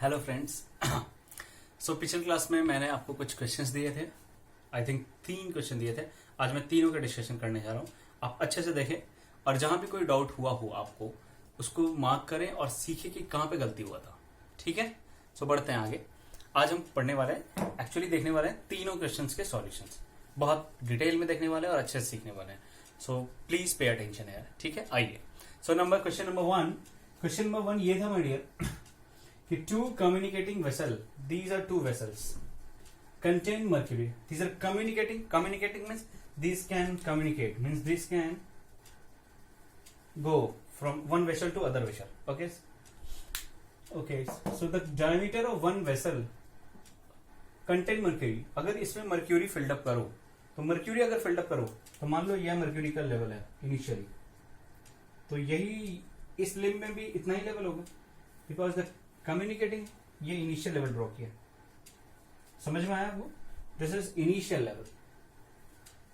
Hello friends. सो पिछले class में मैंने आपको कुछ क्वेश्चंस दिए थे। आई थिंक 3 क्वेश्चन दिए थे। आज मैं तीनों का डिस्कशन करने जा रहा हूँ। आप अच्छे से देखें और जहां भी कोई डाउट हुआ हो आपको उसको मार्क करें और सीखें कि कहाँ पे गलती हुआ था। ठीक है, सो बढ़ते हैं आगे। आज हम पढ़ने वाले हैं, एक्चुअली देखने वाले हैं तीनों क्वेश्चन के सॉल्यूशंस। बहुत डिटेल में देखने वाले हैं और अच्छे से सीखने वाले हैं। सो प्लीज पे अटेंशन यार। ठीक है, आइए। सो क्वेश्चन नंबर 1 ये था माय डियर कि two communicating vessel, these are two vessels contain mercury. These are communicating means these can communicate, means this can go from one vessel to other vessel. Okay, so the diameter of one vessel contain mercury. अगर इसमें mercury filled up करो तो mercury अगर filled up करो तो मान लो यह mercury का लेवल है इनिशियली, तो यही इस लिम्ब में भी इतना ही लेवल होगा बिकॉज द कम्युनिकेटिंग ये इनिशियल लेवल ड्रॉ किया। समझ में आया आपको? दिस इज इनिशियल लेवल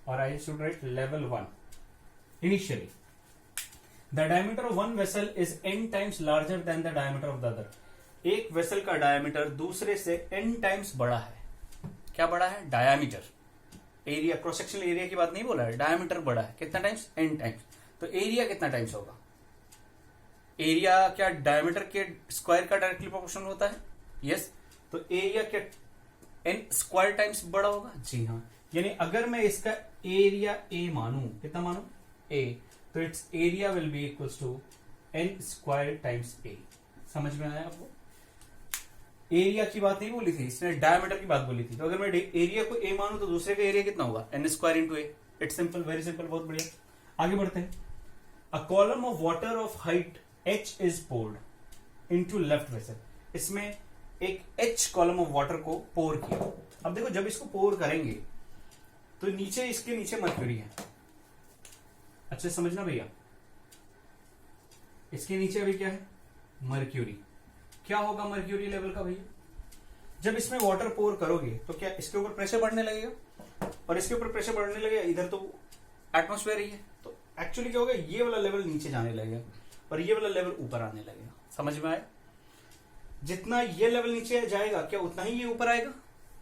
और I should write level 1 initially. The diameter of one vessel is n times larger than the diameter of the other. एक vessel का diameter दूसरे से n टाइम्स बड़ा है। क्या बड़ा है? Diameter. Area, cross sectional area की बात नहीं बोला है, डायमीटर बड़ा है। कितना टाइम्स? n times. तो एरिया कितना टाइम्स होगा? एरिया क्या डायमीटर के स्क्वायर का डायरेक्टली प्रोपोर्शनल होता है? यस। तो एरिया क्या n स्क्वायर टाइम्स बड़ा होगा? जी हाँ। यानी अगर मैं इसका एरिया a मानू, कितना मानू? a, तो it's area will be equals to n square times a। समझ में आया आपको? एरिया की बात नहीं बोली थी इसने, डायमीटर की बात बोली थी। तो अगर मैं एरिया को a मानू तो दूसरे का एरिया कितना होगा? n square into a। It's simple, very simple, बहुत बढ़िया। आगे बढ़ते हैं। A column of water of height H is poured into left vessel। इसमें एक H कॉलम ऑफ वाटर को पोर किया। अब देखो जब इसको पोर करेंगे तो नीचे, इसके नीचे मर्क्यूरी है। अच्छे समझना भैया, इसके नीचे अभी क्या है? मर्क्यूरी। क्या होगा मर्क्यूरी लेवल का भैया? जब इसमें वाटर पोर करोगे तो क्या इसके ऊपर प्रेशर बढ़ने लगेगा? और इसके ऊपर प्रेशर बढ़ने लगेगा, इधर तो एटमोस्फेयर ही है, तो एक्चुअली क्या होगा? ये वाला लेवल नीचे जाने लगेगा और ये वाला लेवल ऊपर आने लगेगा। समझ में आया? जितना ये लेवल नीचे जाएगा क्या उतना ही ये ऊपर आएगा?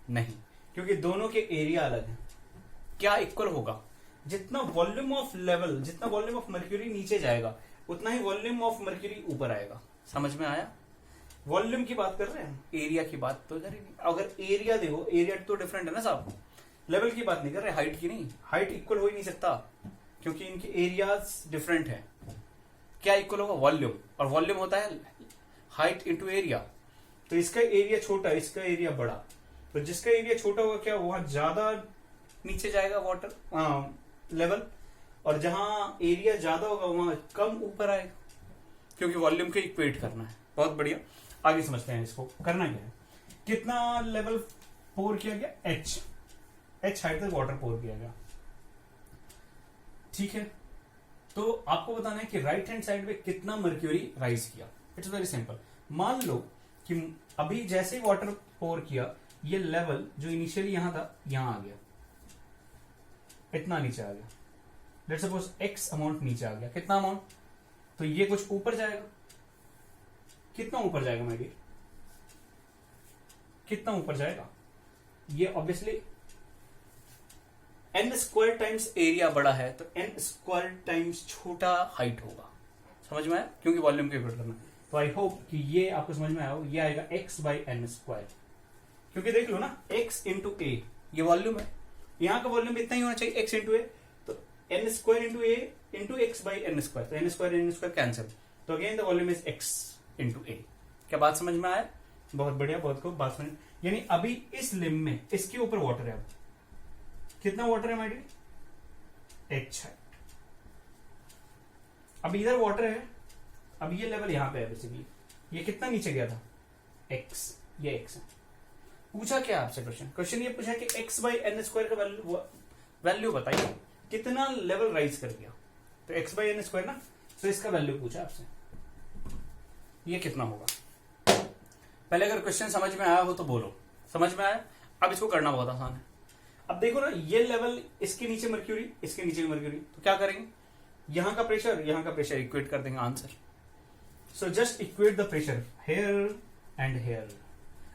नहीं, क्योंकि दोनों के एरिया अलग हैं। क्या इक्वल होगा? जितना वॉल्यूम ऑफ लेवल, जितना वॉल्यूम ऑफ मर्क्यूरी नीचे जाएगा उतना ही वॉल्यूम ऑफ मर्क्यूरी ऊपर आएगा। समझ में आया? वॉल्यूम की बात कर रहे हैं, एरिया की बात तो करेंगे। अगर एरिया देखो, एरिया तो डिफरेंट है ना साहब, लेवल की बात नहीं कर रहे, हाइट की नहीं। हाइट इक्वल हो ही नहीं सकता क्योंकि इनके एरियाज डिफरेंट है। क्या इक्वल होगा? वॉल्यूम, और वॉल्यूम होता है हाइट इंटू एरिया। तो इसका एरिया छोटा, इसका एरिया बड़ा, तो जिसका एरिया छोटा होगा क्या वहां ज्यादा नीचे जाएगा वाटर लेवल, और जहां एरिया ज्यादा होगा वहां कम ऊपर आएगा, क्योंकि वॉल्यूम को इक्वेट करना है। बहुत बढ़िया, आगे समझते हैं इसको करना क्या है। कितना लेवल पोर किया गया? H हाइट तक वाटर पोर किया गया। ठीक है, तो आपको बताना है कि राइट हैंड साइड पे कितना मर्क्यूरी राइज किया। It's very simple. मान लो कि अभी जैसे ही वाटर पोर किया, ये लेवल जो इनिशियली यहां था यहां आ गया, इतना नीचे आ गया। लेट्स सपोज x अमाउंट नीचे आ गया। कितना अमाउंट? तो ये कुछ ऊपर जाएगा। कितना ऊपर जाएगा मैं डियर? कितना ऊपर जाएगा? ये obviously n square times area बड़ा है तो n स्क्वायर टाइम्स छोटा हाइट होगा। समझ में आया? क्योंकि वॉल्यूम कैलकुलेट करना। तो आई होप कि ये आपको समझ में आया हो। ये आएगा x बाई एन स्क्वायर, क्योंकि देख लो ना, x इंटू ए ये वॉल्यूम है, यहां का वॉल्यूम इतना ही होना चाहिए, x इंटू ए। तो n square into A into X by N square, तो n स्क्वायर कैंसिल, तो again the volume is x into A. क्या बात समझ में आया? बहुत बढ़िया, बहुत खूब, बात समझ। यानी अभी इस लिम्ब में इसके ऊपर वाटर है। कितना वाटर है माय डियर? H है। अब इधर वाटर है, अब ये लेवल यहां पे है बेसिकली। ये कितना नीचे गया था? x, ये x है। पूछा क्या आपसे क्वेश्चन ये पूछा कि x बाई एन स्क्वायर का वैल्यू बताइए, कितना लेवल राइज कर गया। तो x बाई एन स्क्वायर ना, तो इसका वैल्यू पूछा आपसे, ये कितना होगा। पहले अगर क्वेश्चन समझ में आया हो तो बोलो समझ में आया। अब इसको करना बहुत आसान है। अब देखो ना, ये लेवल, इसके नीचे मर्क्यूरी, इसके नीचे मर्क्यूरी, तो क्या करेंगे? यहां का प्रेशर इक्वेट कर देंगे answer. So just equate the pressure here and here.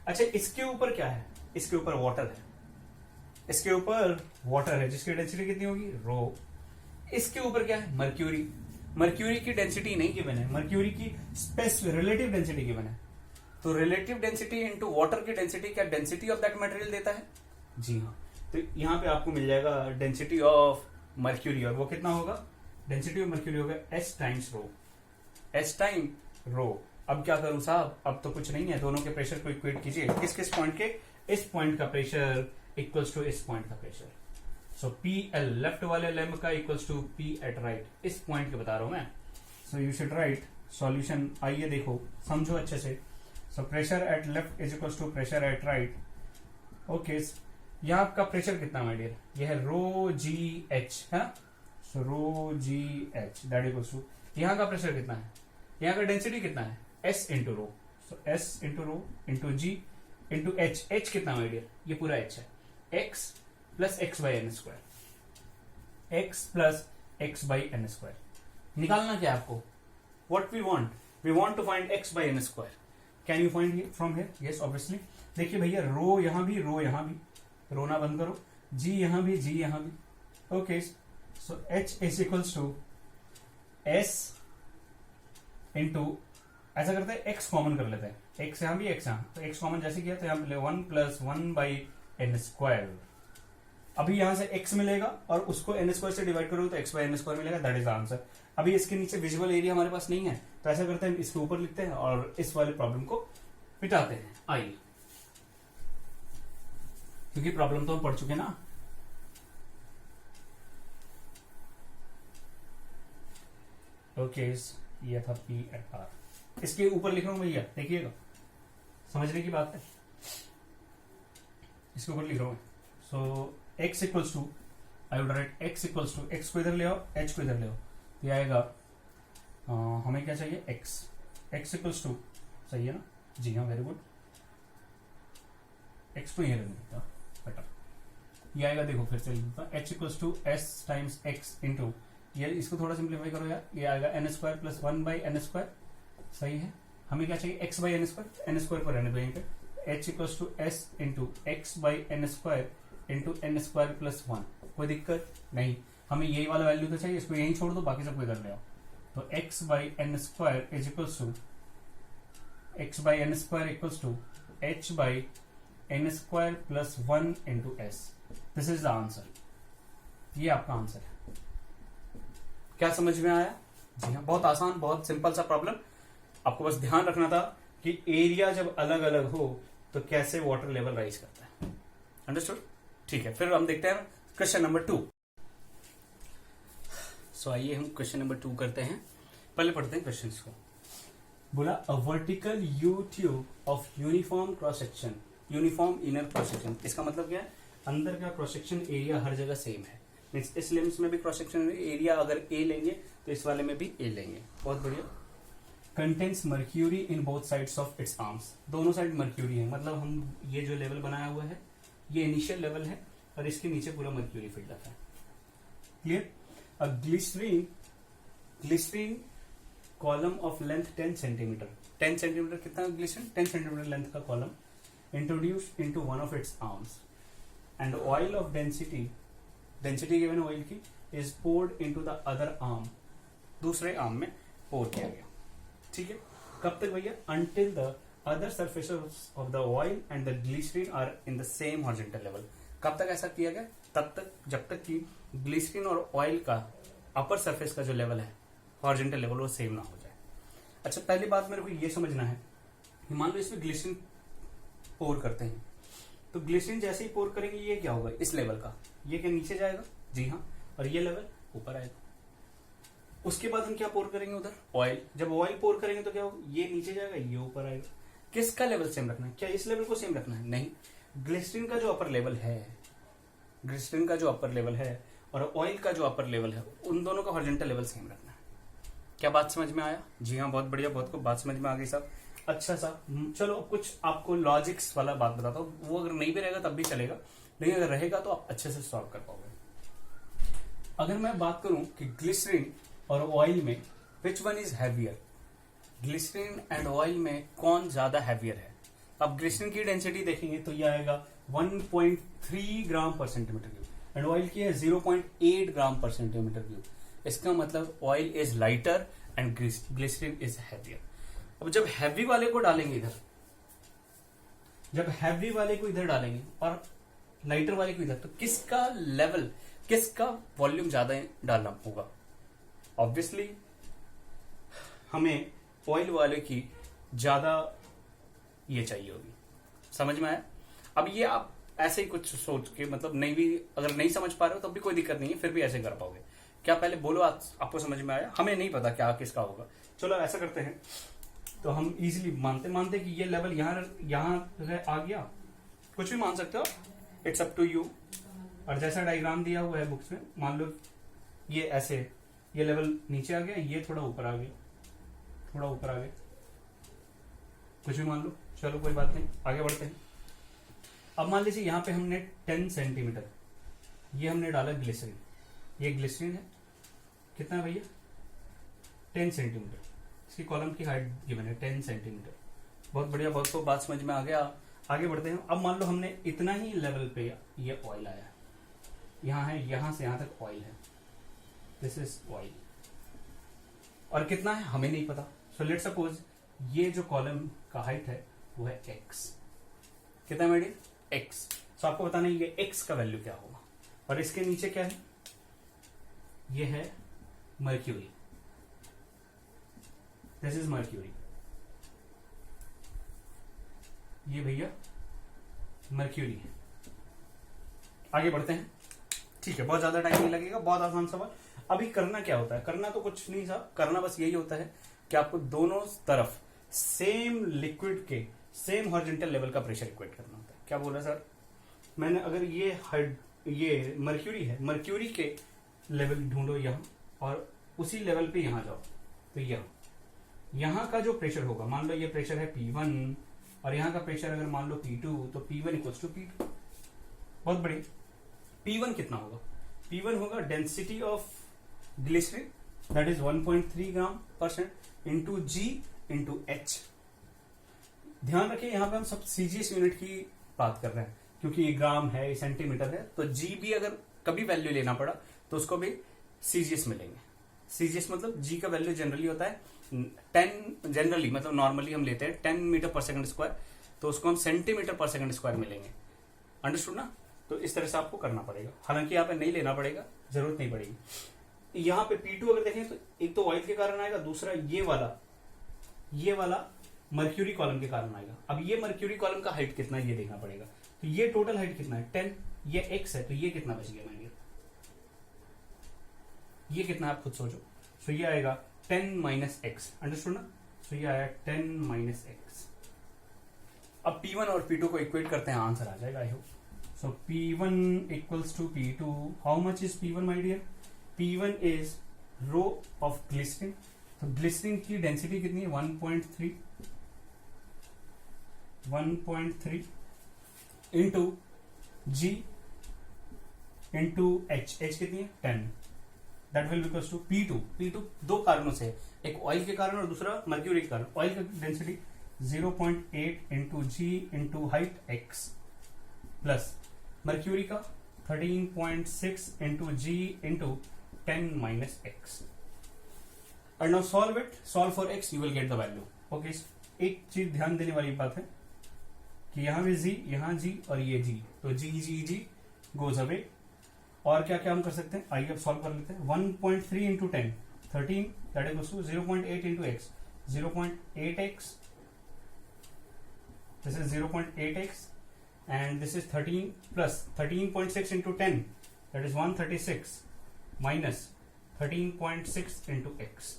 अच्छा, इसके ऊपर क्या है? इसके ऊपर वाटर है, इसके ऊपर वाटर है जिसकी डेंसिटी कितनी होगी? रो। इसके ऊपर क्या है? मर्क्यूरी। मर्क्यूरी की डेंसिटी नहीं गिवन है, मर्क्यूरी की रिलेटिव डेंसिटी गिवन है। तो रिलेटिव डेंसिटी इनटू वाटर की डेंसिटी क्या डेंसिटी ऑफ दैट मटेरियल देता है? जी हाँ। तो यहां पे आपको मिल जाएगा डेंसिटी ऑफ मर्क्यूरी, और वो कितना होगा? डेंसिटी ऑफ मर्क्यूरी होगा एस टाइम्स रो, एस टाइम रो। अब क्या करूं साहब? अब तो कुछ नहीं है, दोनों के प्रेशर को इक्वेट कीजिए। किस किस पॉइंट के? इस पॉइंट का प्रेशर इक्वल्स टू इस पॉइंट का pressure. So P L left वाले लैम्ब का equals to P at right, इस पॉइंट के बता रहा हूं मैं। So you should write solution. आइए देखो, समझो अच्छे से। So pressure at left is equals to pressure at right. Okay, यहां आपका प्रेशर कितना माय डियर? यह है रो जी एच है। So rho G H that equals to, यहां का प्रेशर कितना है? यहां का डेंसिटी कितना है? S into rho. So S into rho into G into H. H कितना माय डियर? ये पूरा एच है, X plus X by N square, X plus X by N square. निकालना क्या है आपको? What we want? We want to find X by N square. Can you find from here? Yes obviously. देखिए भैया, रो यहां भी, रो यहां भी, रोना बंद करो, जी यहां भी, जी यहां भी। Okay, so H is equals to S into, ऐसा करते हैं एक्स कॉमन कर लेते हैं, एक्स यहां भी एक्स यहां, तो एक्स कॉमन जैसे किया तो यहां पे 1 प्लस 1 बाई एन स्क्वायर। अभी यहां से x मिलेगा और उसको n स्क्वायर से डिवाइड करो तो x बाई एन स्क्वायर मिलेगा, दैट इज आंसर। अभी इसके नीचे विजुअल एरिया हमारे पास नहीं है, तो ऐसा करते हैं इसके ऊपर लिखते हैं और इस वाले प्रॉब्लम को मिटाते हैं। आइए, क्योंकि प्रॉब्लम तो हम पढ़ चुके ना। ओके, ये था पी एट आर। इसके ऊपर लिख रहा हूं भैया, देखिएगा, समझने की बात है। इसके ऊपर लिख रहा हूं। So x equals to, I would write x equals to, x को इधर ले आओ, h को इधर ले आओ, तो आएगा हमें क्या चाहिए? x इक्वल्स टू, सही है ना? जी हाँ, वेरी गुड। x को ये लगता बेटर, ये आएगा। देखो फिर से h equals to S times x into, ये इसको थोड़ा सिंप्लीफाई करो यार, ये आएगा N square plus 1 by N square. सही है। हमें क्या चाहिए? x by N square, N square पर रहने दो यहीं पे। h equals to S into X by N square into N square plus 1। कोई दिक्कत नहीं, हमें यही वाला वैल्यू तो चाहिए, इसको यहीं छोड़ दो, बाकी सबको इधर ले आओ। तो x by N square is equals to, X by N square equals to h by N square plus 1 into S. This is the answer. ये आपका आंसर है। क्या समझ में आया? जी हाँ, बहुत आसान, बहुत सिंपल सा प्रॉब्लम। आपको बस ध्यान रखना था कि एरिया जब अलग अलग हो तो कैसे वाटर लेवल राइज करता है। अंडरस्टूड? ठीक है, फिर हम देखते हैं क्वेश्चन नंबर 2। सो आइए हम क्वेश्चन नंबर 2 करते हैं। पहले पढ़ते हैं क्वेश्चन को। बोला a vertical you tube of uniform cross section, uniform inner cross section. इसका मतलब क्या है? अंदर का क्रॉस सेक्शन एरिया हर जगह सेम है। मीन्स इस लिम्स में भी क्रॉस सेक्शन एरिया अगर ए लेंगे तो इस वाले में भी ए लेंगे। बहुत बढ़िया। Contains mercury in both sides of its arms, दोनों साइड मर्क्यूरी है। मतलब हम ये जो लेवल बनाया हुआ है ये इनिशियल लेवल है और इसके नीचे पूरा मर्क्यूरी फील्ड है। Clear? A glycerine column of length 10 centimetre, 10 centimetre कितना ग्लिसरीन? 10 सेंटीमीटर लेंथ का column introduced into one of its arms and oil of density given oil की is poured into the other arm, दूसरे arm में pour किया गया। ठीक है, कब तक भैया? Until the other surfaces of the oil and the glycerine are in the same horizontal level. कब तक ऐसा किया गया? तब तक जब तक कि ग्लिसरीन और ऑयल का अपर सरफेस का जो लेवल है, हॉरिजॉन्टल लेवल, वो सेम ना हो जाए। अच्छा, पहली बात मेरे को ये समझना है कि मान लो इसमें ग्लिसरीन पोर करते हैं, तो ग्लिसरीन जैसे ही पोर करेंगे ये क्या होगा? इस लेवल का ये क्या नीचे जाएगा? जी हाँ, और ये लेवल ऊपर आएगा। उसके बाद हम क्या पोर करेंगे? उधर ऑयल। जब ऑयल पोर करेंगे तो क्या होगा? ये नीचे जाएगा, ये ऊपर आएगा। किसका लेवल सेम रखना है? क्या इस लेवल को सेम रखना है? नहीं, ग्लिसरीन का जो अपर लेवल है, ग्लिसरीन का जो अपर लेवल है और ऑयल का जो अपर लेवल है, उन दोनों का हॉरिजॉन्टल लेवल सेम रखना है। क्या बात समझ में आया? जी हाँ, बहुत बढ़िया, बहुत को बात समझ में आ गई साहब। अच्छा सा, चलो कुछ आपको लॉजिक्स वाला बात बताता हूँ। वो अगर नहीं भी रहेगा तब भी चलेगा, लेकिन अगर रहेगा तो आप अच्छे से सॉल्व कर पाओगे। अगर मैं बात करूं कि ग्लिसरीन और ऑयल में which one is heavier, glycerine and oil में कौन ज्यादा हैवियर है, अब ग्लिसरीन की डेंसिटी देखेंगे तो ये आएगा 1.3 ग्राम पर सेंटीमीटर क्यूब एंड ऑयल की है 0.8 ग्राम पर सेंटीमीटर क्यूब। इसका मतलब oil is lighter and glycerine is heavier. अब जब हैवी वाले को डालेंगे इधर, जब हैवी वाले को इधर डालेंगे और लाइटर वाले को इधर, तो किसका लेवल, किसका वॉल्यूम ज्यादा डालना होगा? ऑब्वियसली हमें ऑयल वाले की ज्यादा ये चाहिए होगी। समझ में आया? अब ये आप ऐसे ही कुछ सोच के, मतलब नहीं भी अगर नहीं समझ पा रहे हो तो भी कोई दिक्कत नहीं है, फिर भी ऐसे कर पाओगे। क्या पहले बोलो आपको समझ में आया? हमें नहीं पता क्या किसका होगा। चलो ऐसा करते हैं, तो हम इजीली मानते कि ये लेवल यहाँ आ गया, कुछ भी मान सकते हो, इट्स अप टू यू। और जैसा डायग्राम दिया हुआ है बुक्स में, मान लो ये ऐसे, ये लेवल नीचे आ गया, ये थोड़ा ऊपर आ गया, थोड़ा ऊपर आ गया, कुछ भी मान लो। चलो कोई बात नहीं, आगे बढ़ते हैं। अब मान लीजिए यहाँ पे हमने 10 सेंटीमीटर ये हमने डाला ग्लिसरीन। ये ग्लिसरीन है, कितना है भैया? 10 सेंटीमीटर। इसकी कॉलम की हाइट गिवन है 10 सेंटीमीटर। बहुत बढ़िया, बहुत को बात समझ में आ गया। आगे बढ़ते हैं। अब मान लो हमने इतना ही लेवल पे ये ऑयल आया, यहाँ है, यहां से यहां तक ऑयल है, दिस इज ऑयल। और कितना है हमें नहीं पता। सो लेट सपोज ये जो कॉलम का हाइट है वो है x। कितना है x? सो आपको बताना है ये x का वैल्यू क्या होगा। और इसके नीचे क्या है? ये है मर्क्यूरी, दिस इज मर्क्यूरी। ये भैया मर्क्यूरी है। आगे बढ़ते हैं, ठीक है, बहुत ज्यादा टाइम नहीं लगेगा, बहुत आसान सवाल। अभी करना क्या होता है? करना तो कुछ नहीं था, करना बस यही होता है कि आपको दोनों तरफ सेम लिक्विड के सेम हॉरिजॉन्टल लेवल का प्रेशर इक्वेट करना होता है। क्या बोला सर? मैंने अगर ये मर्क्यूरी है, मर्क्यूरी के लेवल ढूंढो यहाँ और उसी लेवल पे यहाँ जाओ, तो यहाँ का जो प्रेशर होगा, मान लो ये प्रेशर है P1 और यहाँ का प्रेशर अगर मान लो P2, तो P1 इक्वल्स टू P2। बहुत बढ़िया। P1 कितना होगा? P1 होगा density of glycerine, that is 1.3 gram % into G into H। ध्यान रखिए यहाँ पे हम सब सीजीएस यूनिट की बात कर रहे हैं, क्योंकि ये ग्राम है, ये सेंटीमीटर है, तो G भी अगर कभी वैल्यू लेना पड़ा तो उसको भी सीजीएस मिलेंगे। सीजीएस मतलब G का वैल्यू जनरली होता है 10, जनरली मतलब नॉर्मली हम लेते हैं 10 मीटर पर सेकंड स्क्वायर, तो उसको हम सेंटीमीटर पर सेकंड स्क्वायर मिलेंगे। अंडरस्टूड ना? तो इस तरह से आपको करना पड़ेगा। हालांकि यहाँ पे नहीं लेना पड़ेगा, जरूरत नहीं पड़ेगी। यहाँ पे P2 अगर देखें तो एक तो ऑयल के कारण आएगा, दूसरा ये वाला मर्क्यूरी कॉलम के कारण आएगा। अब ये मर्क्यूरी कॉलम का हाइट कितना है ये देखना पड़ेगा। तो ये टोटल हाइट कितना है? 10। ये x है, तो ये कितना बच गया मेरे? ये कितना आप खुद सोचो। सो ये आएगा 10 माइनस एक्स। अंडरस्टूड ना? सो ये आया 10 माइनस एक्स। अब P1 और P2 को इक्वेट करते हैं, आंसर आ जाएगा I hope. So P1 equals to P2। How much is P1 my dear? P1 is rho of glycerine. तो ग्लिसरीन की डेंसिटी कितनी है? 1.3 into G into H। H कितनी है? 10। That will because to P2। P2 दो कारणों से, एक ऑयल के कारण और दूसरा मर्क्यूरी के कारण। ऑयल का density 0.8 into G into height x plus mercury का 13.6 into G into 10 minus x। And now solve it. Solve for x, you will get the value. Okay. एक चीज ध्यान देने वाली बात है कि यहाँ भी g, यहाँ g और ये g, तो g goes away। और क्या क्या हम कर सकते हैं? आइए अब सॉल्व कर लेते हैं। 1.3 into 10 13, that is to 0.8 into x 0.8x, this is 0.8x and this is 13 plus 13.6 into 10, that is 136 minus 13.6 into x।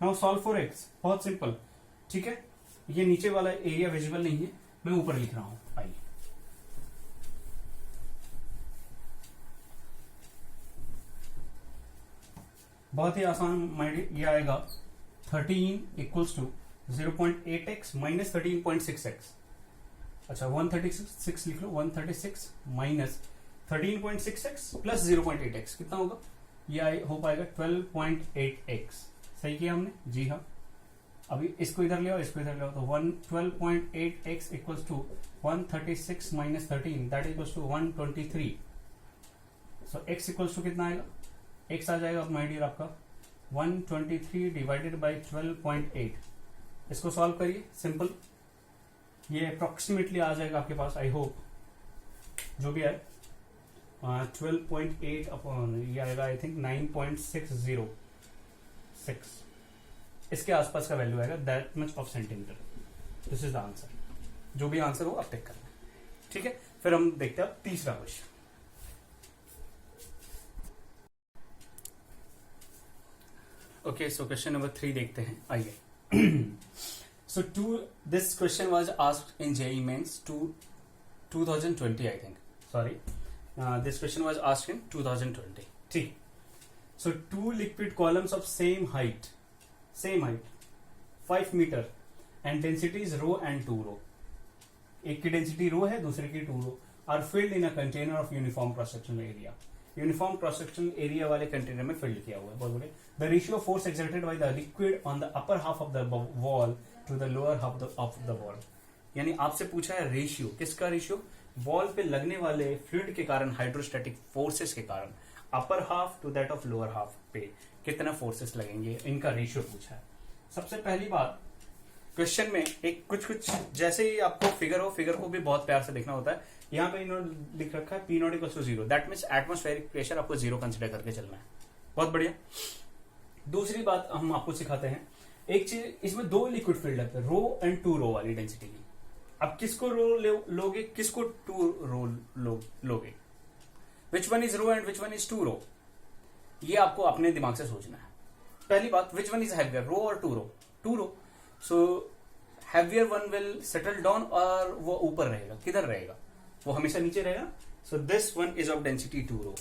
Now solve for x। बहुत सिंपल, ठीक है। ये नीचे वाला एरिया विजिबल नहीं है, मैं ऊपर लिख रहा हूं। आइए, बहुत ही आसान माइंड। ये आएगा 13 equals to 0.8x minus 13.6x। अच्छा 136 लिख लो, 136 माइनस 13.6x प्लस 0.8x कितना होगा? ये हो पाएगा 12.8x। सही किया हमने? जी हाँ। अभी इसको इधर ले आओ, इसको इधर ले आओ, तो 12.8x equals to 136 minus 13 that equals to 123। So x equals to कितना आएगा, x आ जाएगा माय डियर आपका 123 डिवाइडेड बाई 12.8। इसको सॉल्व करिए, सिंपल, ये अप्रोक्सीमेटली आ जाएगा आपके पास, आई होप जो भी है 12.8 अपॉन ये आएगा आई थिंक 9.606, इसके आसपास का वैल्यू आएगा, that much of centimetre. This is the answer, जो भी आंसर हो आप टिक करना, ठीक है। फिर हम देखते हैं तीसरा question. Okay, so question number 3 देखते हैं, आइए। So this question was asked in JEE Mains 2020 I think. Sorry, this question was asked in 2020. ठीक. So two liquid columns of same height, 5 meter, and densities rho and 2 rho. एक की density rho है, दूसरे की 2 rho, are filled in a container of uniform cross sectional area. Uniform cross sectional area वाले container में filled किया हुआ है, बहुत बड़े। The ratio force exerted by the liquid on the upper half of the wall to the lower half of the wall. यानी आपसे पूछा है रेशियो, किसका रेशियो, वॉल पे लगने वाले फ्लूइड के कारण, हाइड्रोस्टैटिक फोर्सेस के कारण upper half to that of lower half पे कितना फोर्सेस लगेंगे, इनका रेशियो पूछा है। सबसे पहली बात, क्वेश्चन में एक कुछ जैसे ही आपको फिगर हो, फिगर को भी बहुत प्यार से देखना होता है। यहाँ पे इन्होंने लिख रखा है P not equal to 0, that means atmospheric pressure आपको 0 कंसिडर करके चलना है, बहुत बढ़िया। दूसरी बात हम आपको सिखाते हैं, एक चीज, इसमें 2 लिक्विड फील्ड है, रो एंड 2 रो वाली डेंसिटी की। अब किसको रो लोगे, किसको 2 रो लोगे, which one is rho and which one is 2 rho, ये आपको अपने दिमाग से सोचना है। पहली बात, which one is heavier, rho और 2 rho, 2 rho. So heavier one will settle down, और वो ऊपर रहेगा, किधर रहेगा, वो हमेशा नीचे रहेगा। So this one is of density 2 रो।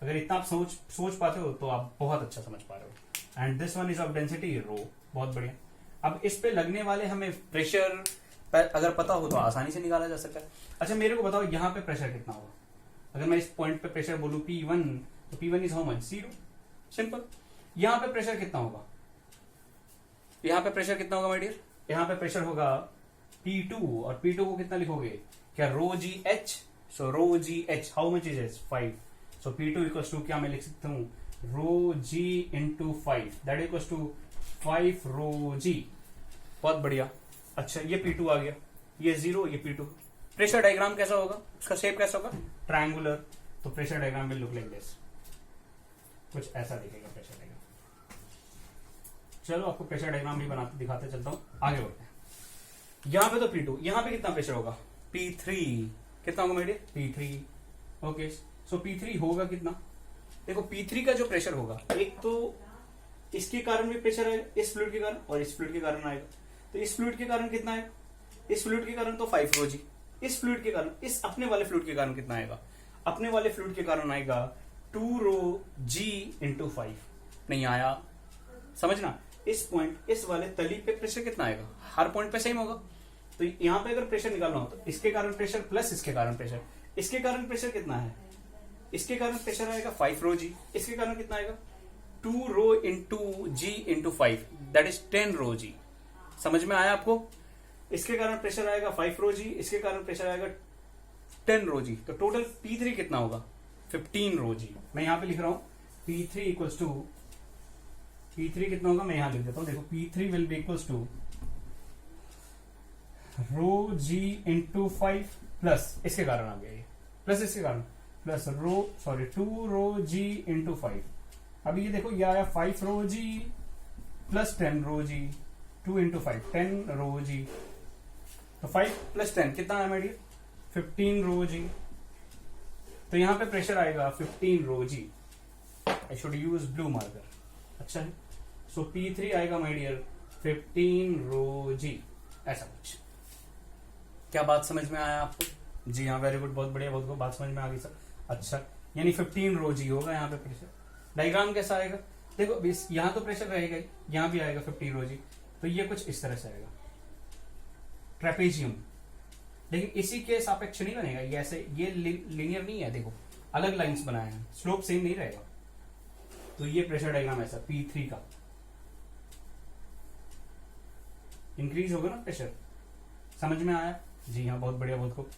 अगर इतना आप सोच पाते हो तो आप बहुत अच्छा समझ पा रहे हो। And this one is of density rho, बहुत बढ़िया। अब इस पे लगने वाले हमें प्रेशर अगर पता हो तो आसानी से निकाला जा सकता है। अच्छा मेरे को बताओ यहाँ पे प्रेशर कितना होगा, अगर मैं इस पॉइंट पे प्रेशर बोलूं P1, तो P1 is how much, 0, simple. यहाँ पे प्रेशर कितना होगा, यहाँ पे प्रेशर कितना होगा माय डियर, यहाँ पे प्रेशर होगा P2, और P2 को कितना लिखोगे, क्या rho G H, so rho G H how much is H, 5। So P2 equals to, क्या मैं लिख सकता हूँ, rho G into 5, that equals to 5 rho G, बहुत बढ़िया। अच्छा ये P2 आ गया, ये 0, ये P2। प्रेशर डायग्राम कैसा होगा, उसका शेप कैसा होगा, ट्रायंगुलर, तो pressure diagram will look like this, कुछ ऐसा दिखेगा प्रेशर डायग्राम। चलो आपको प्रेशर डायग्राम भी बनाते दिखाते चलता हूं, आगे बढ़ते हैं। यहां पे तो P2, यहां पे कितना प्रेशर होगा, P3, कितना होगा मेरे P3, ओके। सो P3 होगा कितना, देखो P3 का जो प्रेशर होगा, एक तो इसके कारण भी प्रेशर आएगा, इस फ्लूइड के कारण, और इस फ्लूइड के कारण आएगा। तो इस फ्लूइड के कारण कितना आएगा, इस फ्लूइड के कारण तो 5 रो जी, इस फ्लूइड के कारण, इस अपने वाले फ्लूइड के कारण कितना आएगा, अपने वाले फ्लूइड के कारण आएगा 2 रो जी इंटू 5। नहीं आया, समझना, इस पॉइंट, इस वाले तली पे प्रेशर कितना आएगा, हर पॉइंट पे सेम होगा। तो यहाँ पे अगर प्रेशर निकालना हो तो इसके कारण प्रेशर प्लस इसके कारण प्रेशर, इसके कारण प्रेशर कितना है, इसके कारण प्रेशर आएगा 5 रो जी, इसके कारण कितना आएगा 2 rho into G into 5, that is 10 rho G. समझ में आया आपको, इसके कारण प्रेशर आएगा 5 रो जी, इसके कारण प्रेशर आएगा 10 रो जी, तो टोटल P3 कितना होगा 15 रो जी। मैं यहां पे लिख रहा हूं P3 इक्वल्स टू, P3 कितना होगा, मैं यहां लिख देता हूं, देखो P3 will be equals to rho G into 5 plus इसके कारण आ गया ये, प्लस इसके कारण plus rho, sorry 2 rho G into 5। अब ये देखो ये आया 5 रो जी प्लस 10 रो जी, 2 इंटू 5 10 रो जी, तो 5 प्लस 10 कितना है मेरी 15 रो जी। तो यहां पे प्रेशर आएगा 15 rho G, I should use blue marker, अच्छा है। सो P3 आएगा माय डियर 15 रो जी, ऐसा कुछ। क्या बात समझ में आया आपको, जी हाँ, वेरी गुड, बहुत बढ़िया, बहुत बात समझ में आ गई सर। अच्छा यानी 15 रो जी होगा यहाँ पे प्रेशर। डायग्राम कैसा आएगा, देखो यहाँ तो प्रेशर रहेगा, यहाँ भी आएगा 15 रो जी, तो ये कुछ इस तरह से आएगा ट्रेपेजियम, लेकिन इसी के सापेक्ष नहीं बनेगा ये, ऐसे ये लीनियर नहीं है, देखो अलग लाइंस बनाए हैं, स्लोप सेम नहीं रहेगा। तो ये प्रेशर डायग्राम ऐसा P3 का, इंक्रीज होगा ना प्रेशर। समझ में आया? जी हाँ, बहुत बढ़िया, बहुत खूब।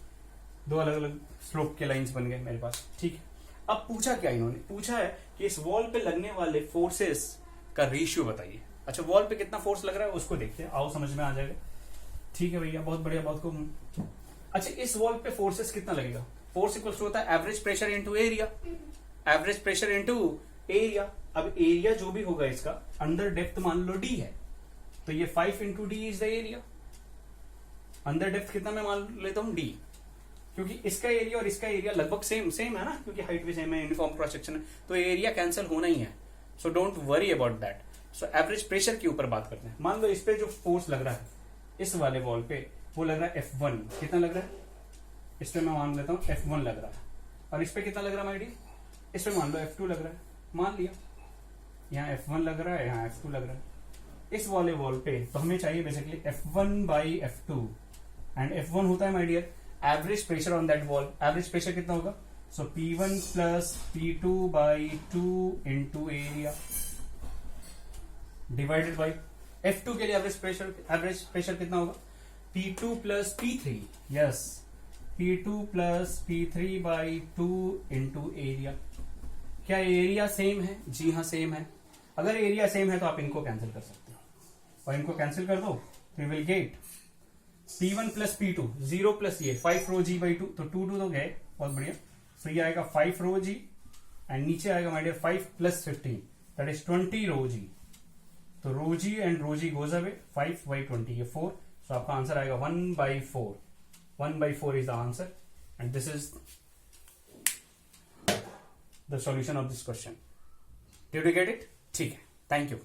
दो अलग अलग स्लोप के लाइंस बन गए मेरे पास। ठीक है, अब पूछा क्या इन्होंने, पूछा है कि इस वॉल पे लगने वाले फोर्सेस का रेशियो बताइए। अच्छा, वॉल पे कितना फोर्स लग रहा है उसको देखते हैं, आओ समझ में आ जाएगा। ठीक है भैया, बहुत बढ़िया, बहुत खूब। अच्छा, इस वॉल पे फोर्सेस कितना लगेगा? फोर्स इक्वल्स टू होता है average pressure into area, average pressure into area. अब एरिया जो भी होगा इसका, अंडर डेप्थ मान लो डी है, तो ये 5 into D is the area. Under depth कितना मैं मान लेता हूं? डी, क्योंकि इसका एरिया और इसका एरिया लगभग सेम सेम है ना, क्योंकि हाइट भी सेम है, यूनिफॉर्म क्रॉस सेक्शन है, तो एरिया कैंसिल होना ही है। So don't worry about that. So average pressure के ऊपर बात करते हैं। मान लो इस पे जो फोर्स लग रहा है इस वाले वॉल पे, वो लग रहा है F1। कितना लग रहा है? इस पे मैं मान लेता हूँ F1 लग रहा है। और इस पे कितना लग रहा है माइडी? इस पे मान लो F2 लग रहा है, मान लिया। यहाँ F1 लग रहा है, यहाँ F2 लग रहा है इस वाले वॉल पे। तो हमें चाहिए basically F1 by F2, and F1 होता है my dear average pressure on that wall. Average pressure कितना होगा? So P1 plus P2 by 2 into area divided by F2 के लिए एवरेज प्रेशर कितना होगा? P2 plus P3, yes, P2 plus P3 by 2 into area. क्या area same है? जी हाँ सेम है। अगर एरिया सेम है तो आप इनको कैंसिल कर सकते हो, और इनको कैंसिल कर दो तो you will get P1 plus P2, 0 plus ये 5 रो जी बाई 2, तो 2 2 तो गए, बहुत बढ़िया। सो ये आएगा 5 रो जी, एंड नीचे आएगा my dear 5 plus 15, that is 20 rho G. तो rho G and rho G goes away, 5 by 20 ये 4। सो आपका आंसर आएगा 1/4। 1/4 is the answer, and this is the solution of this question. Did you get it? ठीक है, thank you.